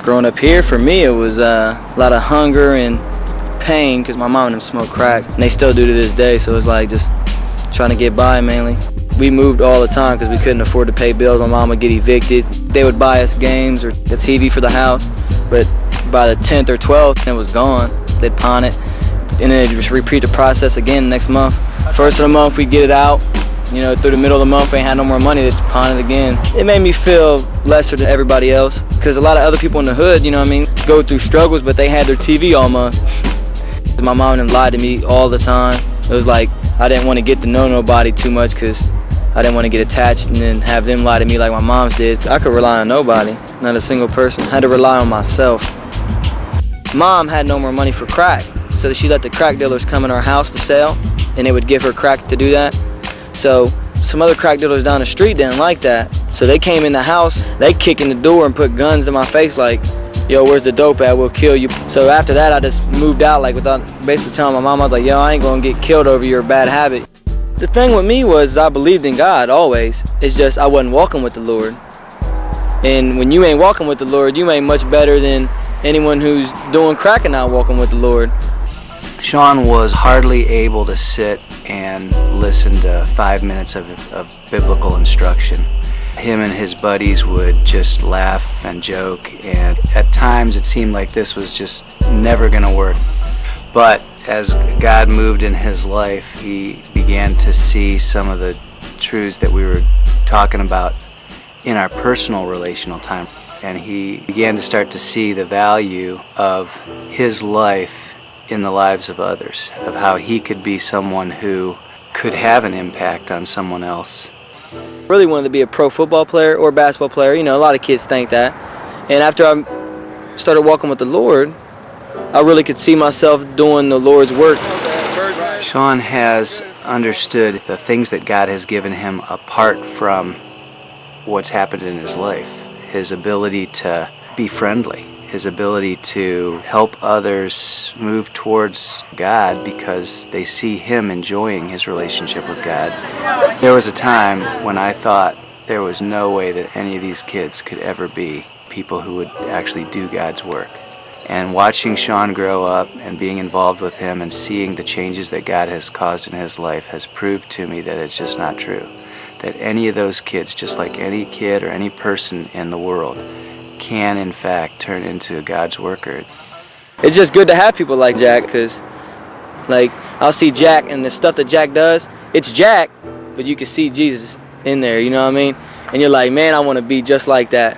Growing up here, for me, it was a lot of hunger and pain because my mom and them smoked crack, and they still do to this day, so it's like just trying to get by mainly. We moved all the time because we couldn't afford to pay bills. My mom would get evicted. They would buy us games or a TV for the house, but by the 10th or 12th, it was gone. They'd pawn it, and then they'd just repeat the process again next month. First of the month, we'd get it out. You know, through the middle of the month, we ain't had no more money, they'd pawn it again. It made me feel lesser than everybody else because a lot of other people in the hood, you know what I mean, go through struggles, but they had their TV all month. My mom and them lied to me all the time. It was like I didn't want to get to know nobody too much because I didn't want to get attached and then have them lie to me like my mom's did. I could rely on nobody, not a single person. I had to rely on myself. Mom had no more money for crack, so she let the crack dealers come in our house to sell, and they would give her crack to do that. So some other crack dealers down the street didn't like that. So they came in the house, they kicked in the door and put guns to my face like, yo, where's the dope at? We'll kill you. So after that, I just moved out like without basically telling my mom, I was like, yo, I ain't gonna get killed over your bad habit. The thing with me was I believed in God always. It's just I wasn't walking with the Lord. And when you ain't walking with the Lord, you ain't much better than anyone who's doing crack and not walking with the Lord. Shawn was hardly able to sit and listen to 5 minutes of biblical instruction. Him and his buddies would just laugh and joke, and at times it seemed like this was just never going to work. But as God moved in his life, he began to see some of the truths that we were talking about in our personal relational time. And he began to start to see the value of his life in the lives of others, of how he could be someone who could have an impact on someone else. Really wanted to be a pro football player or basketball player. You know, a lot of kids think that. And after I started walking with the Lord, I really could see myself doing the Lord's work. Shawn has understood the things that God has given him apart from what's happened in his life. His ability to be friendly, his ability to help others move towards God because they see him enjoying his relationship with God. There was a time when I thought there was no way that any of these kids could ever be people who would actually do God's work. And watching Shawn grow up and being involved with him and seeing the changes that God has caused in his life has proved to me that it's just not true. That any of those kids, just like any kid or any person in the world, can in fact turn into God's worker. It's just good to have people like Jack because, like, I'll see Jack and the stuff that Jack does, it's Jack, but you can see Jesus in there, you know what I mean? And you're like, man, I want to be just like that.